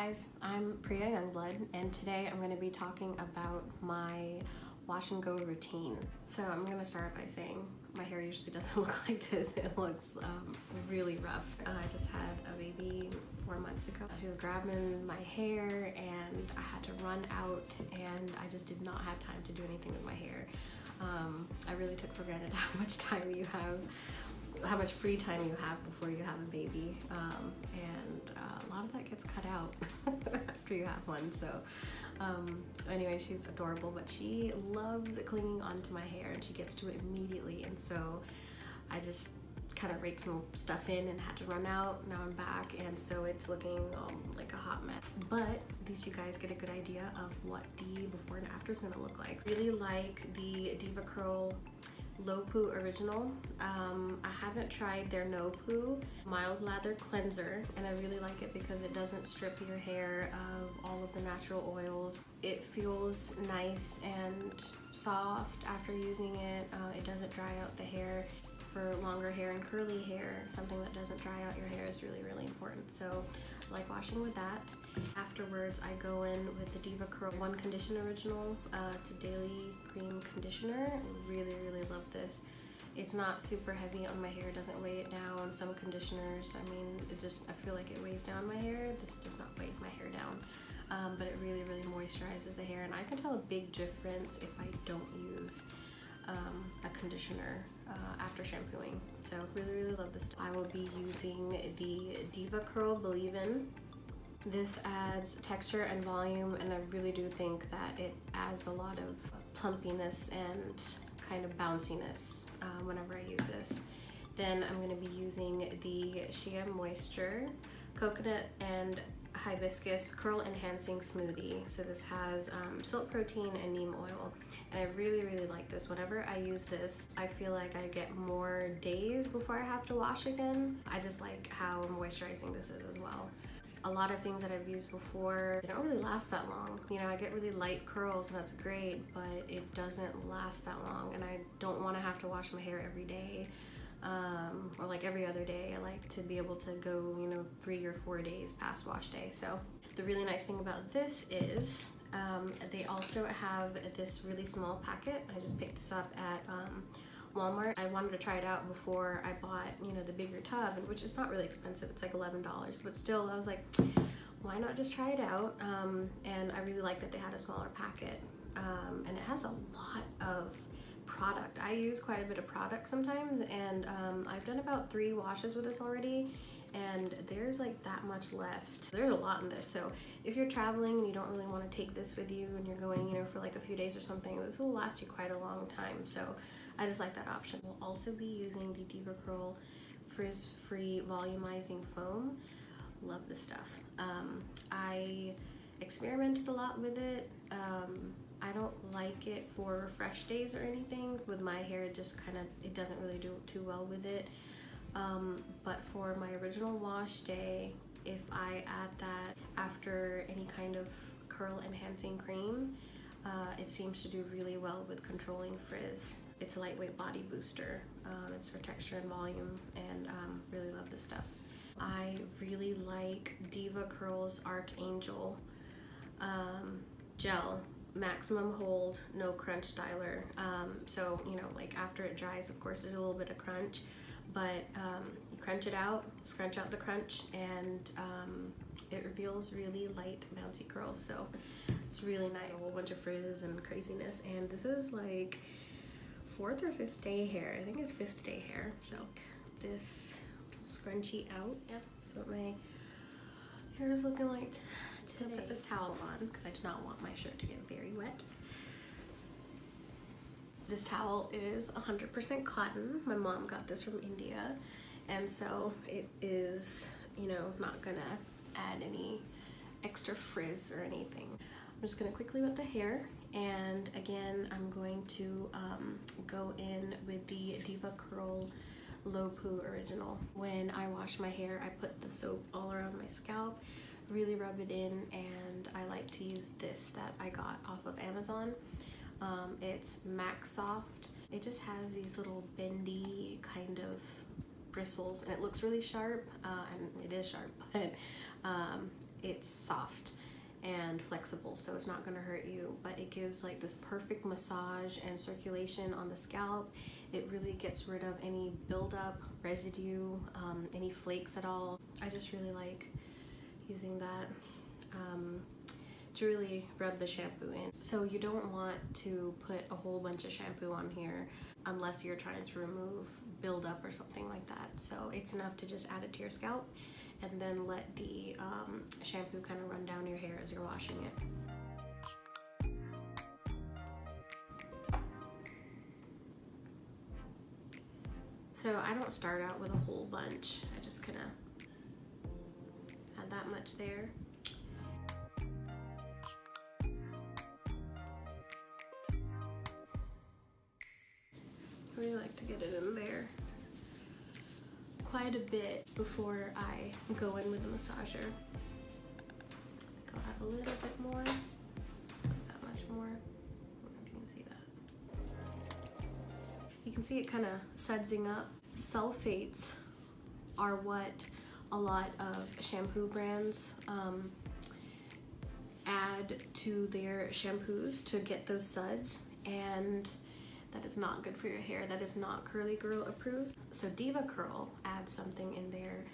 guys, I'm Priya Youngblood, and today I'm going to be talking about my wash and go routine. So I'm going to start by saying my hair usually doesn't look like this. It looks really rough. I just had a baby 4 months ago. She was grabbing my hair and I had to run out and I just did not have time to do anything with my hair. I really took for granted how much time you have, how much free time you have before you have a baby, and a lot of that gets cut out after you have one. So anyway, she's adorable, but she loves clinging onto my hair and she gets to it immediately, and so I just kind of raked some stuff in and had to run out. Now I'm back, and so it's looking like a hot mess, but at least you guys get a good idea of what the before and after is going to look like. Really like the DevaCurl Low Poo Original. I haven't tried their No Poo Mild Lather Cleanser, and I really like it because it doesn't strip your hair of all of the natural oils. It feels nice and soft after using it. It doesn't dry out the hair. For longer hair and curly hair, something that doesn't dry out your hair is really, really important. So I like washing with that. Afterwards, I go in with the DevaCurl One Condition Original. It's a daily cream conditioner. I really, really love this. It's not super heavy on my hair, it doesn't weigh it down. Some conditioners, I mean, I feel like it weighs down my hair. This does not weigh my hair down, but it really, really moisturizes the hair, and I can tell a big difference if I don't use a conditioner after shampooing. So really, really love this. I will be using the DevaCurl Believe In. This adds texture and volume, and I really do think that it adds a lot of plumpiness and kind of bounciness whenever I use this. Then I'm going to be using the Sheamoisture Coconut and Hibiscus Curl Enhancing Smoothie. So this has silk protein and neem oil, and I really, really like this. Whenever I use this, I feel like I get more days before I have to wash again. I just like how moisturizing this is as well. A lot of things that I've used before, they don't really last that long. You know, I get really light curls and that's great, but it doesn't last that long, and I don't want to have to wash my hair every day. Or like every other day. I like to be able to go, you know, 3 or 4 days past wash day. So the really nice thing about this is they also have this really small packet. I just picked this up at Walmart. I wanted to try it out before I bought, you know, the bigger tub, which is not really expensive. It's like $11, but still I was like, why not just try it out? And I really like that they had a smaller packet, and it has a lot of product. I use quite a bit of product sometimes, and I've done about 3 washes with this already, and there's like that much left. There's a lot in this, so if you're traveling and you don't really want to take this with you and you're going, you know, for like a few days or something, this will last you quite a long time. So I just like that option. We'll also be using the DevaCurl Frizz-Free Volumizing Foam. Love this stuff. I experimented a lot with it. I don't like it for refresh days or anything. With my hair, it just kind of, it doesn't really do too well with it. But for my original wash day, if I add that after any kind of curl enhancing cream, it seems to do really well with controlling frizz. It's a lightweight body booster. It's for texture and volume, and really love this stuff. I really like DevaCurl's Arc Angel Gel. Maximum hold, no crunch styler. So, you know, like after it dries, of course, there's a little bit of crunch, but you crunch it out, scrunch out the crunch, and it reveals really light, bouncy curls. So it's really nice. A whole bunch of frizz and craziness, and this is like 4th or 5th day hair. I think it's 5th day hair. So this scrunchy out. Yep. So my hair is looking like today. Put this towel on because I do not want my shirt to get very wet. This towel is 100% cotton. My mom got this from India, and so it is, you know, not gonna add any extra frizz or anything. I'm just gonna quickly wet the hair, and again, I'm going to go in with the DevaCurl Low Poo Original. When I wash my hair, I put the soap all around my scalp, really rub it in, and I like to use this that I got off of Amazon. It's Max Soft. It just has these little bendy kind of bristles, and it looks really sharp, and it is sharp, but it's soft and flexible, so it's not going to hurt you, but it gives like this perfect massage and circulation on the scalp. It really gets rid of any buildup, residue, any flakes at all. I just really like using that to really rub the shampoo in. So you don't want to put a whole bunch of shampoo on here unless you're trying to remove buildup or something like that. So it's enough to just add it to your scalp and then let the shampoo kind of run down your hair as you're washing it. So I don't start out with a whole bunch. I just kind of add that much there. I really like to get it in there quite a bit before I go in with the massager. I think I'll add a little bit more, just like that much more. I don't know if you can see that. You can see it kind of sudsing up. Sulfates are what a lot of shampoo brands add to their shampoos to get those suds, and that is not good for your hair. That is not Curly Girl approved. So DevaCurl adds something in there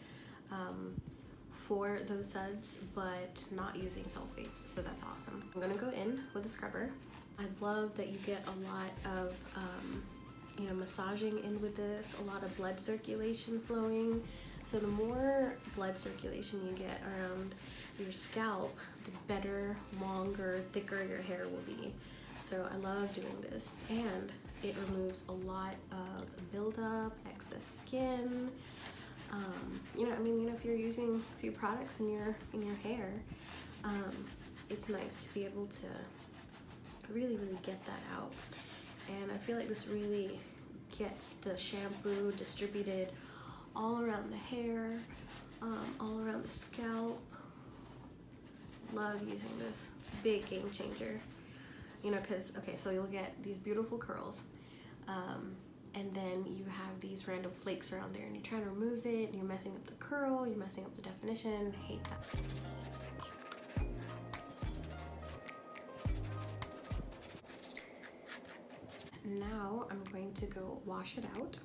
for those suds, but not using sulfates, so that's awesome. I'm gonna go in with a scrubber. I love that you get a lot of you know, massaging in with this, a lot of blood circulation flowing. So the more blood circulation you get around your scalp, the better, longer, thicker your hair will be. So I love doing this, and it removes a lot of buildup, excess skin. You know, I mean, you know, if you're using a few products in your hair, it's nice to be able to really get that out. And I feel like this really gets the shampoo distributed all around the hair, all around the scalp. Love using this. It's a big game changer. You know, because, okay, so you'll get these beautiful curls, and then you have these random flakes around there, and you're trying to remove it, and you're messing up the curl, you're messing up the definition. I hate that. Now I'm going to go wash it out,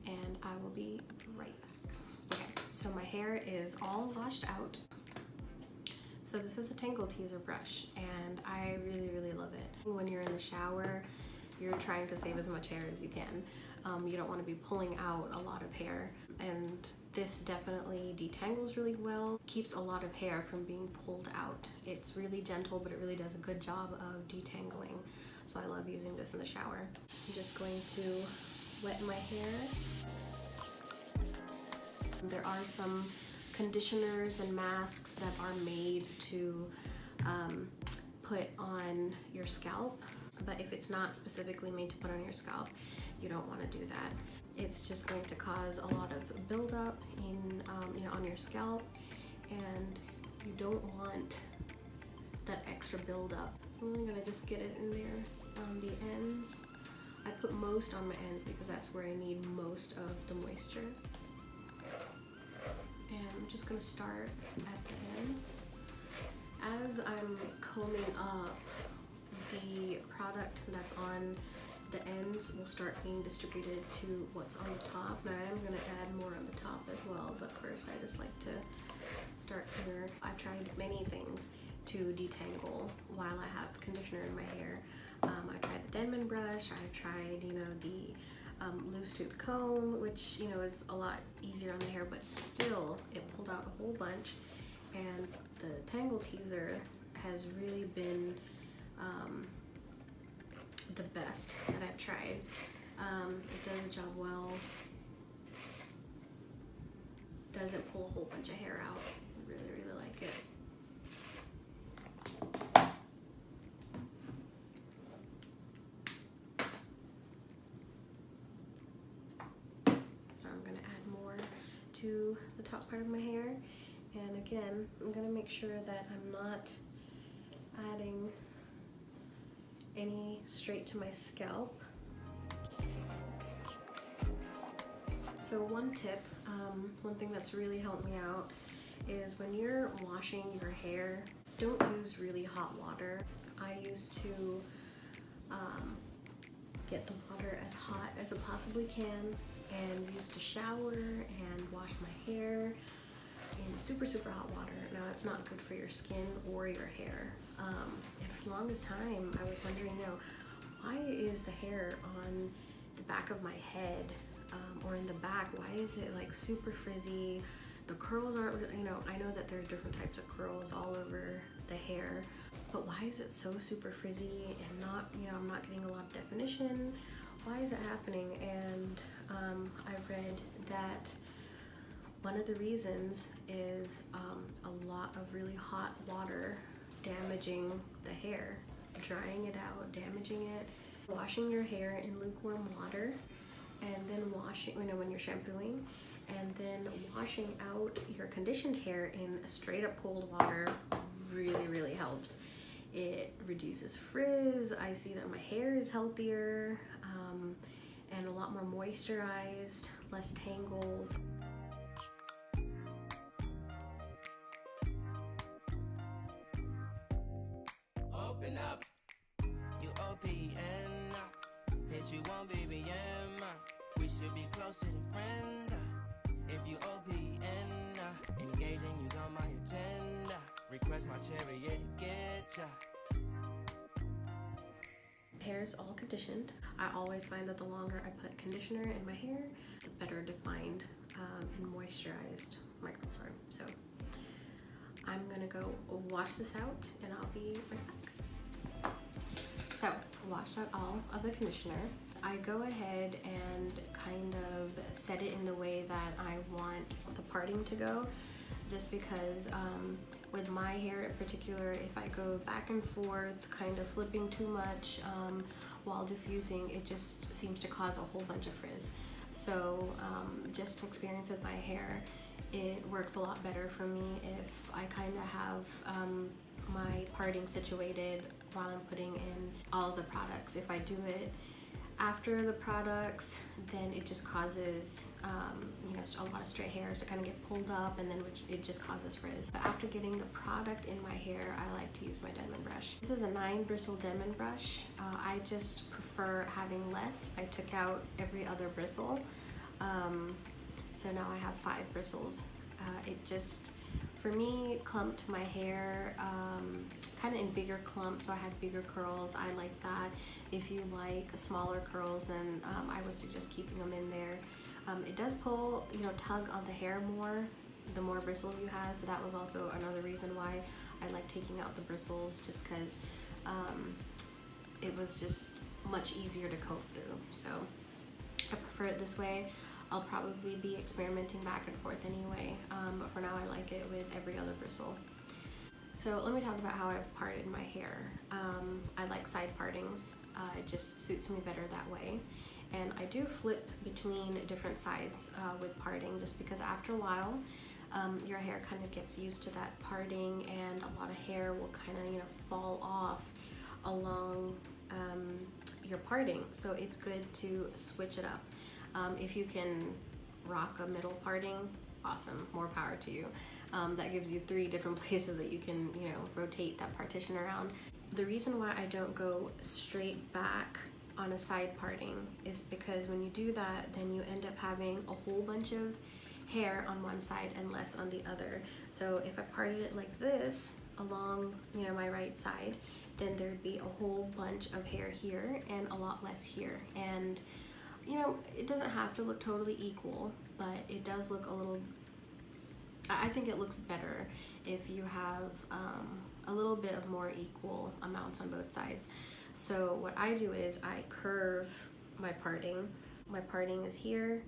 and I will be right back. Okay, so my hair is all washed out. So this is a Tangle Teaser brush, and I really love it. When you're in the shower, you're trying to save as much hair as you can. You don't want to be pulling out a lot of hair, and this definitely detangles really well, keeps a lot of hair from being pulled out. It's really gentle, but it really does a good job of detangling. So I love using this in the shower. I'm just going to wet my hair. There are some conditioners and masks that are made to put on your scalp, but if it's not specifically made to put on your scalp, you don't want to do that. It's just going to cause a lot of buildup in you know, on your scalp, and you don't want that extra buildup. So I'm really gonna just get it in there on the ends. I put most on my ends because that's where I need most of the moisture. And I'm just gonna start at the ends. As I'm combing up, the product that's on the ends will start being distributed to what's on the top. Now I am gonna add more on the top as well, but first I just like to start here. I've tried many things to detangle while I have conditioner in my hair. I tried the Denman brush, I've tried, you know, the loose tooth comb, which, you know, is a lot easier on the hair, but still it pulled out a whole bunch. And the Tangle Teaser has really been the best that I've tried. It does a job well, doesn't pull a whole bunch of hair out. I really like it. To the top part of my hair, and again I'm going to make sure that I'm not adding any straight to my scalp. So one tip, one thing that's really helped me out is when you're washing your hair, don't use really hot water. I used to get the water as hot as it possibly can and used to shower and wash my hair in super hot water. Now that's not good for your skin or your hair. And for the longest time I was wondering, why is the hair on the back of my head or in the back, why is it like super frizzy? The curls aren't, I know that there's different types of curls all over the hair, but why is it so super frizzy and not, I'm not getting a lot of definition? Why is it happening? And I've read that one of the reasons is a lot of really hot water damaging the hair, drying it out, damaging it. Washing your hair in lukewarm water and then washing, when you're shampooing, and then washing out your conditioned hair in straight up cold water really helps. It reduces frizz. I see that my hair is healthier and a lot more moisturized, less tangles. Open up, you OPN, bitch, you won't BBM. We should be closer than friends. If you OPN, engaging you's on my agenda. Request my chariot to get ya. Hair's all conditioned. I always find that the longer I put conditioner in my hair, the better defined and moisturized my curls are. So I'm gonna go wash this out and I'll be right back. So washed out all of the conditioner. I go ahead and kind of set it in the way that I want the parting to go, just because with my hair in particular, if I go back and forth, kind of flipping too much while diffusing, it just seems to cause a whole bunch of frizz. So just experience with my hair, it works a lot better for me if I kind of have my parting situated while I'm putting in all the products. If I do it after the products, then it just causes a lot of straight hairs to kind of get pulled up, and then it just causes frizz. But after getting the product in my hair, I like to use my Denman brush. This is a 9 bristle Denman brush. I just prefer having less. I took out every other bristle, so now I have 5 bristles. It just, for me, clumped my hair kind of in bigger clumps, so I had bigger curls. I like that. If you like smaller curls, then I would suggest keeping them in there. It does pull, tug on the hair more, the more bristles you have, so that was also another reason why I like taking out the bristles, just because it was just much easier to comb through. So I prefer it this way. I'll probably be experimenting back and forth anyway, but for now I like it with every other bristle. So let me talk about how I've parted my hair. I like side partings. It just suits me better that way. And I do flip between different sides with parting, just because after a while, your hair kind of gets used to that parting, and a lot of hair will kind of, fall off along your parting. So it's good to switch it up. If you can rock a middle parting, awesome, more power to you. That gives you 3 different places that you can, rotate that partition around. The reason why I don't go straight back on a side parting is because when you do that, then you end up having a whole bunch of hair on one side and less on the other. So if I parted it like this along, my right side, then there'd be a whole bunch of hair here and a lot less here. And it doesn't have to look totally equal, but it does look a little, I think it looks better if you have a little bit of more equal amounts on both sides. So what I do is I curve my parting. My parting is here,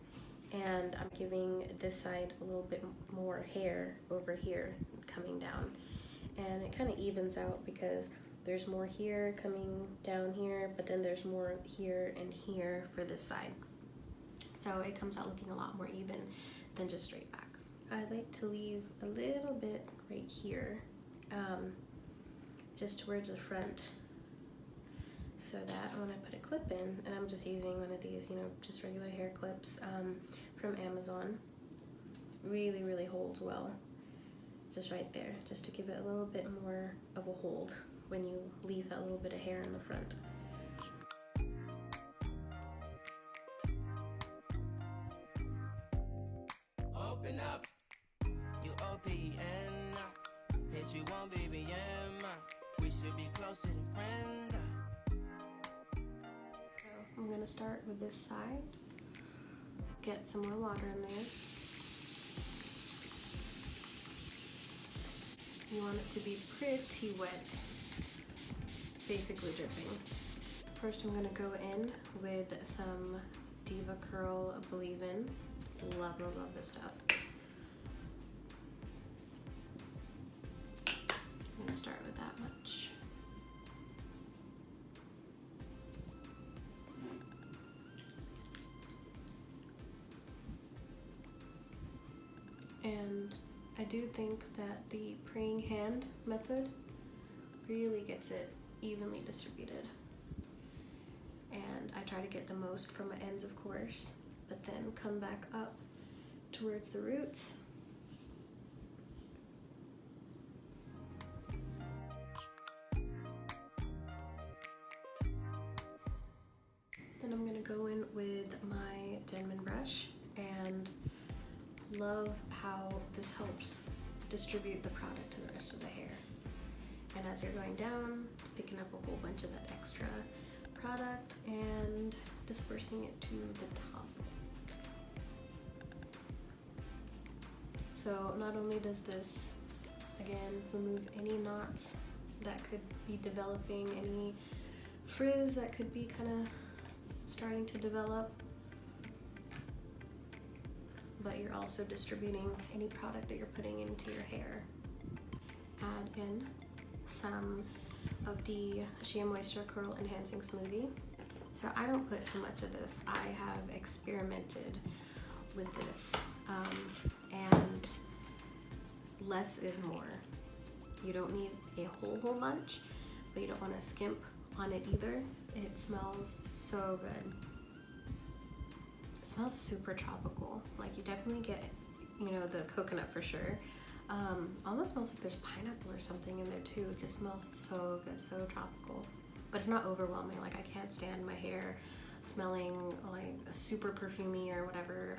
and I'm giving this side a little bit more hair over here coming down. And it kind of evens out because there's more here coming down here, but then there's more here and here for this side. So it comes out looking a lot more even than just straight back. I like to leave a little bit right here, just towards the front, so that when I put a clip in, and I'm just using one of these, just regular hair clips from Amazon, really holds well. just right there, just to give it a little bit more of a hold when you leave that little bit of hair in the front. Open up, you OPN, bitch, you won't be BM. We should be closer than friends. So I'm gonna start with this side. Get some more water in there. You want it to be pretty wet, basically dripping. First I'm gonna go in with some DevaCurl Believe-In. Love, love, love this stuff. I'm gonna start with that much. And I do think that the praying hand method really gets it evenly distributed. And I try to get the most from my ends, of course, but then come back up towards the roots. Then I'm gonna go in with my Denman brush and love how this helps distribute the product to the rest of the hair. And as you're going down, picking up a whole bunch of that extra product and dispersing it to the top. So not only does this, again, remove any knots that could be developing, any frizz that could be kind of starting to develop, but you're also distributing any product that you're putting into your hair. Add in some of the Sheamoisture Curl Enhancing Smoothie. So I don't put too much of this. I have experimented with this, and less is more. You don't need a whole bunch, but you don't want to skimp on it either. It smells so good. It smells super tropical. Like, you definitely get, you know, the coconut for sure. Almost smells like there's pineapple or something in there too. It just smells so good, so tropical. But it's not overwhelming. Like, I can't stand my hair smelling like super perfumey or whatever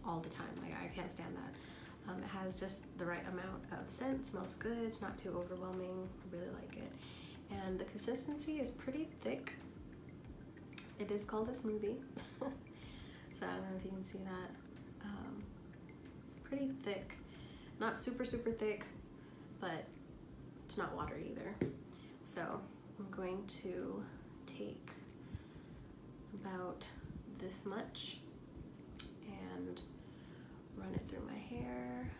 all the time. Like, I can't stand that. It has just the right amount of scent, smells good, it's not too overwhelming. I really like it. And the consistency is pretty thick. It is called a smoothie. So I don't know if you can see that. It's pretty thick. Not super thick, but it's not water either. So I'm going to take about this much and run it through my hair.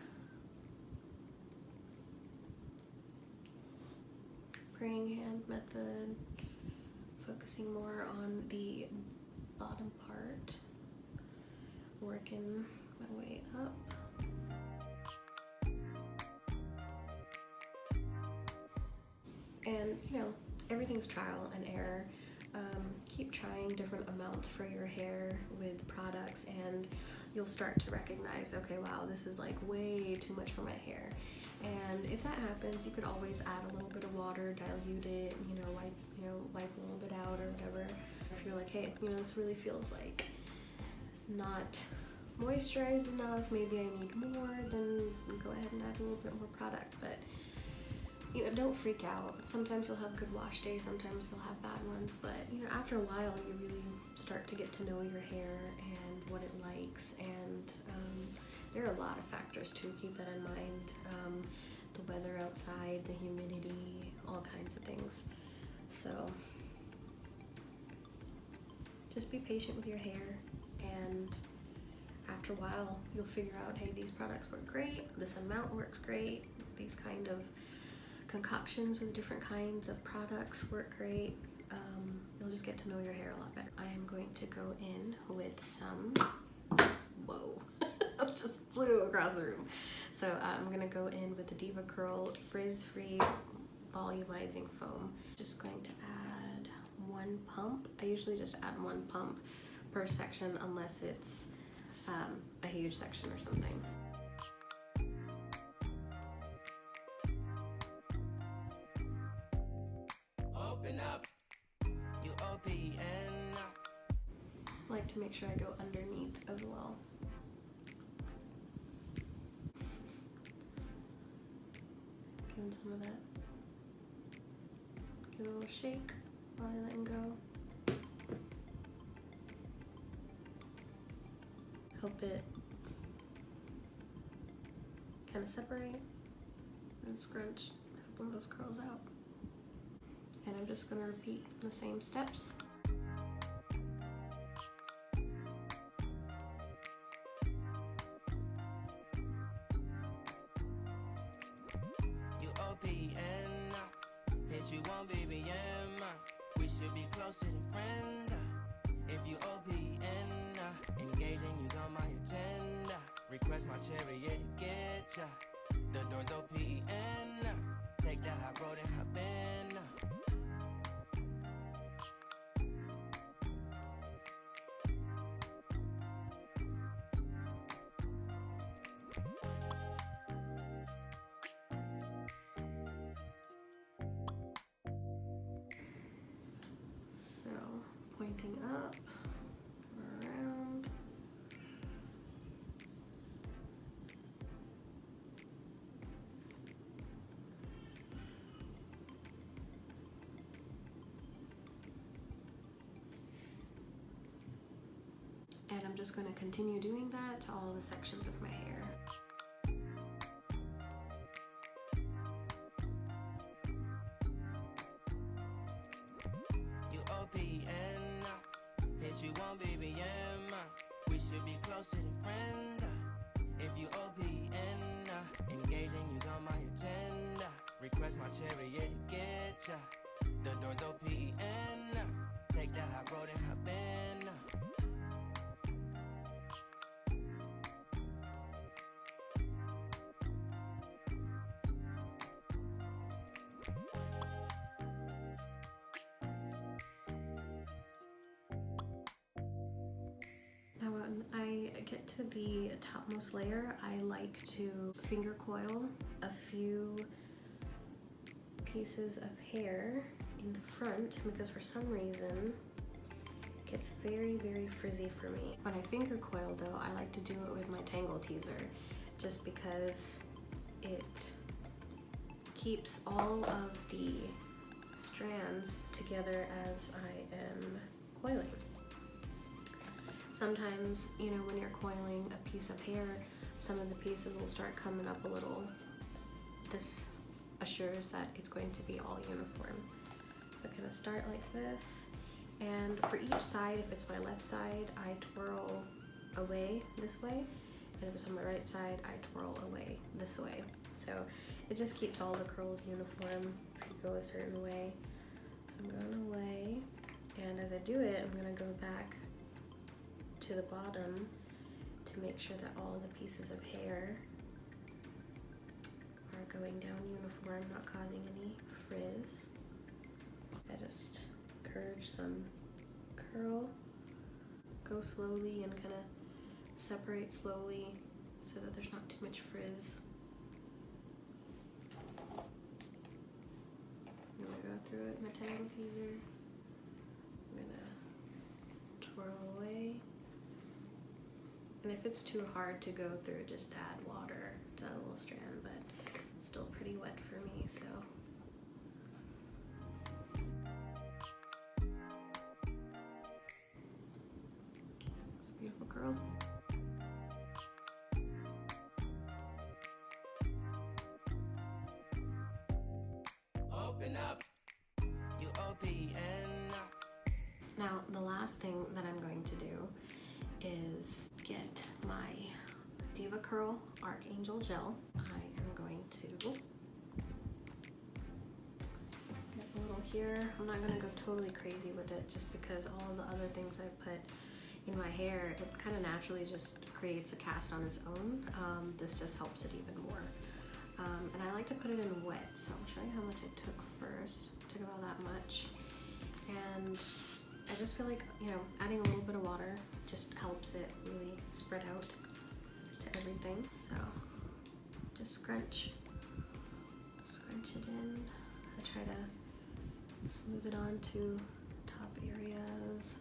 Praying hand method, focusing more on the bottom part, working my way up. And, you know, everything's trial and error. Keep trying different amounts for your hair with products, and you'll start to recognize, okay, wow, this is like way too much for my hair. And if that happens, you could always add a little bit of water, dilute it, wipe a little bit out or whatever. If you're like, hey, this really feels like not moisturized enough, maybe I need more, then go ahead and add a little bit more product. But don't freak out. Sometimes you'll have good wash days, sometimes you'll have bad ones, but after a while you really start to get to know your hair and what it likes, and there are a lot of factors too, keep that in mind. The weather outside, the humidity, all kinds of things. So just be patient with your hair, and after a while you'll figure out, hey, these products work great, this amount works great, these kind of concoctions with different kinds of products work great. You'll just get to know your hair a lot better. I am going to go in with some, whoa, I just flew across the room. So I'm gonna go in with the DevaCurl Frizz-Free Volumizing Foam. Just going to add 1 pump. I usually just add 1 pump per section unless it's a huge section or something. OPN. I like to make sure I go underneath as well. Giving some of that. Give it a little shake while I let it go. Help it kind of separate and scrunch, helping those curls out. And I'm just going to repeat the same steps. You OPN, bitch, you won't BBM. We should be closer than friends. If you OPN, engaging you's on my agenda. Request my chariot to get ya. The door's OPN. Take that hot road and hop in. So, pointing up, around. And I'm just going to continue doing that to all the sections of my hair. You OPN, bitch, you won't BBM. We should be closer than friends. If you OPN, engaging you's on my agenda. Request my chariot to get ya. The door's OPN. Take that hot road and hop in. Now when I get to the topmost layer, I like to finger coil a few pieces of hair in the front because for some reason it gets very, very frizzy for me. When I finger coil though, I like to do it with my Tangle Teaser just because it keeps all of the strands together as I am coiling. Sometimes, you know, when you're coiling a piece of hair, some of the pieces will start coming up a little. This assures that it's going to be all uniform. So kind of start like this. And for each side, if it's my left side, I twirl away this way. And if it's on my right side, I twirl away this way. So it just keeps all the curls uniform if you go a certain way. So I'm going away. And as I do it, I'm gonna go back to the bottom to make sure that all the pieces of hair are going down uniform, not causing any frizz. I just courage some curl, go slowly and kind of separate slowly so that there's not too much frizz. So I'm gonna go through it with my Tangle Teaser. I'm gonna twirl away. And if it's too hard to go through, just add water to that little strand, but it's still pretty wet for me, so. It's a beautiful curl. Open up, you OPN. Now, the last thing that I'm going to do is get my DevaCurl Arc Angel Gel. I am going to get a little here. I'm not going to go totally crazy with it just because all of the other things I put in my hair, it kind of naturally just creates a cast on its own. This just helps it even more. And I like to put it in wet, so I'll show you how much I took first. I took about that much. And I just feel like, you know, adding a little bit of water just helps it really spread out to everything. So just scrunch it in. I try to smooth it onto top areas,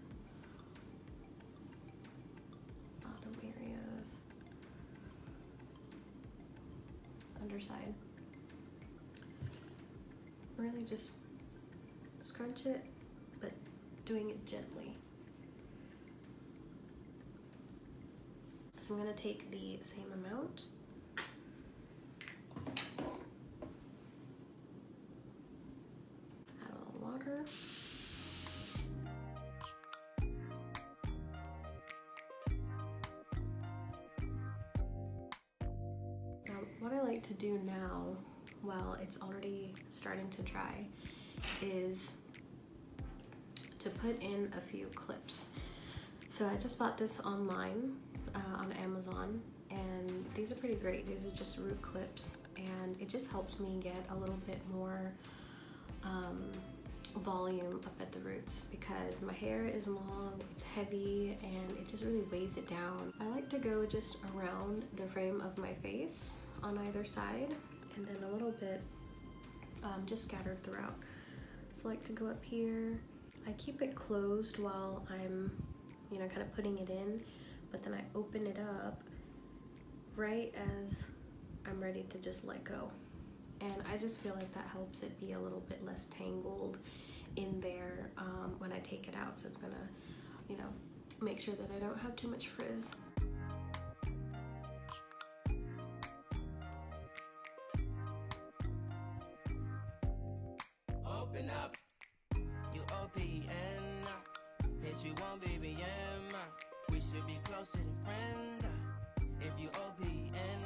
bottom areas, underside. Really just scrunch it, but doing it gently. So I'm going to take the same amount. Add a little water. Now, what I like to do now, while it's already starting to dry, is to put in a few clips. So I just bought this online on Amazon, and these are pretty great. These are just root clips, and it just helps me get a little bit more volume up at the roots because my hair is long, it's heavy, and it just really weighs it down. I like to go just around the frame of my face on either side, and then a little bit just scattered throughout. So I like to go up here. I keep it closed while I'm, you know, kind of putting it in, but then I open it up right as I'm ready to just let go. And I just feel like that helps it be a little bit less tangled in there when I take it out. So it's gonna, you know, make sure that I don't have too much frizz. Open up, you OPN, bitch, you won't be BM. We should be closer than friends. If you OPN,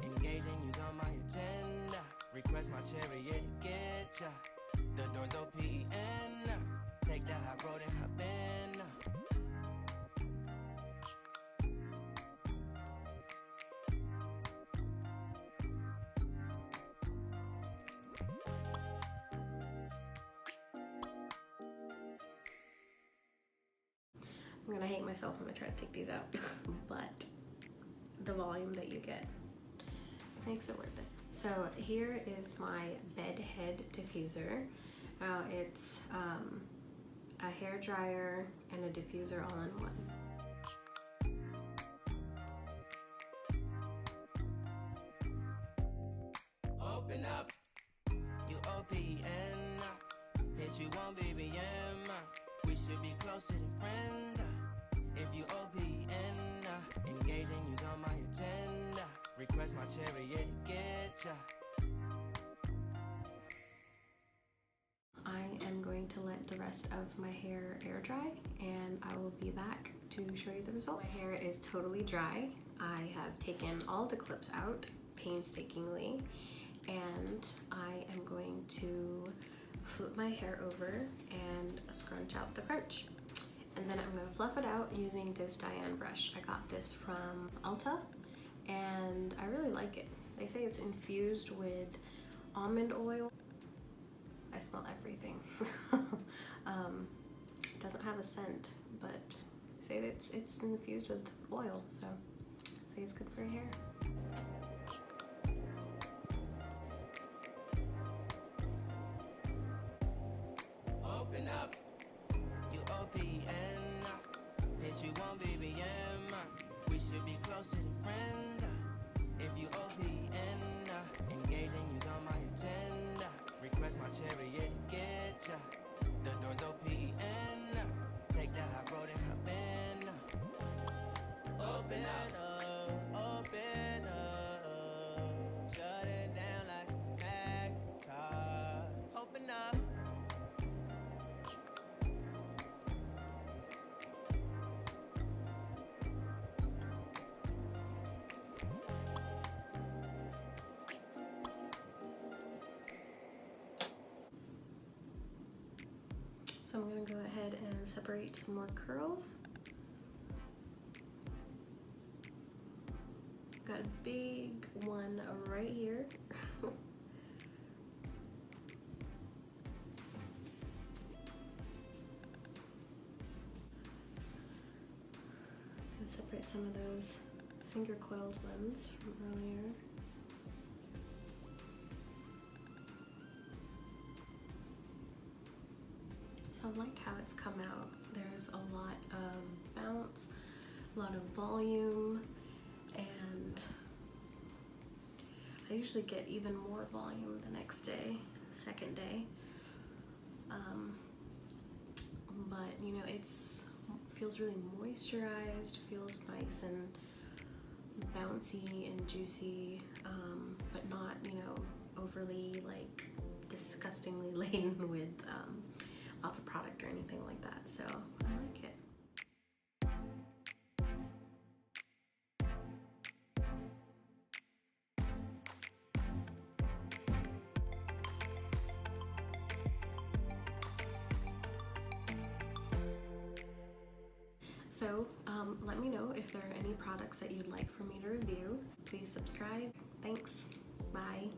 engaging you's on my agenda. Request my chariot to get ya. The door's OPN. Take the high road and hop in. I'm gonna hate myself when I try to take these out, but the volume that you get makes it worth it. So here is my bed head diffuser. It's a hair dryer and a diffuser all in one. Open up, you OPN, bitch, you won't be BM. We should be closer than friends. If you OPN, engaging you's on my agenda. Request my chariot to get ya. I am going to let the rest of my hair air dry, and I will be back to show you the results. My hair is totally dry. I have taken all the clips out painstakingly, and I am going to flip my hair over and scrunch out the crunch. And then I'm gonna fluff it out using this Diane brush. I got this from Ulta, and I really like it. They say it's infused with almond oil. I smell everything. It doesn't have a scent, but they say it's infused with oil, so say it's good for your hair. Open up, you OPN, bitch, you won't be BM. We should be closer than friends. If you OPN, engaging you's on my agenda. Request my chariot to get ya. The door's OPN. Take the high road and hop in. Open up, open up. Shut it down like Macintosh. Open up. So I'm gonna go ahead and separate some more curls. Got a big one right here. Gonna separate some of those finger coiled ones from earlier. So I like how it's come out. There's a lot of bounce, a lot of volume, and I usually get even more volume the next day, second day. But you know, it's feels really moisturized, feels nice and bouncy and juicy, but not, you know, overly like disgustingly laden with lots of product or anything like that. So I like it. So let me know if there are any products that you'd like for me to review. Please subscribe. Thanks. Bye.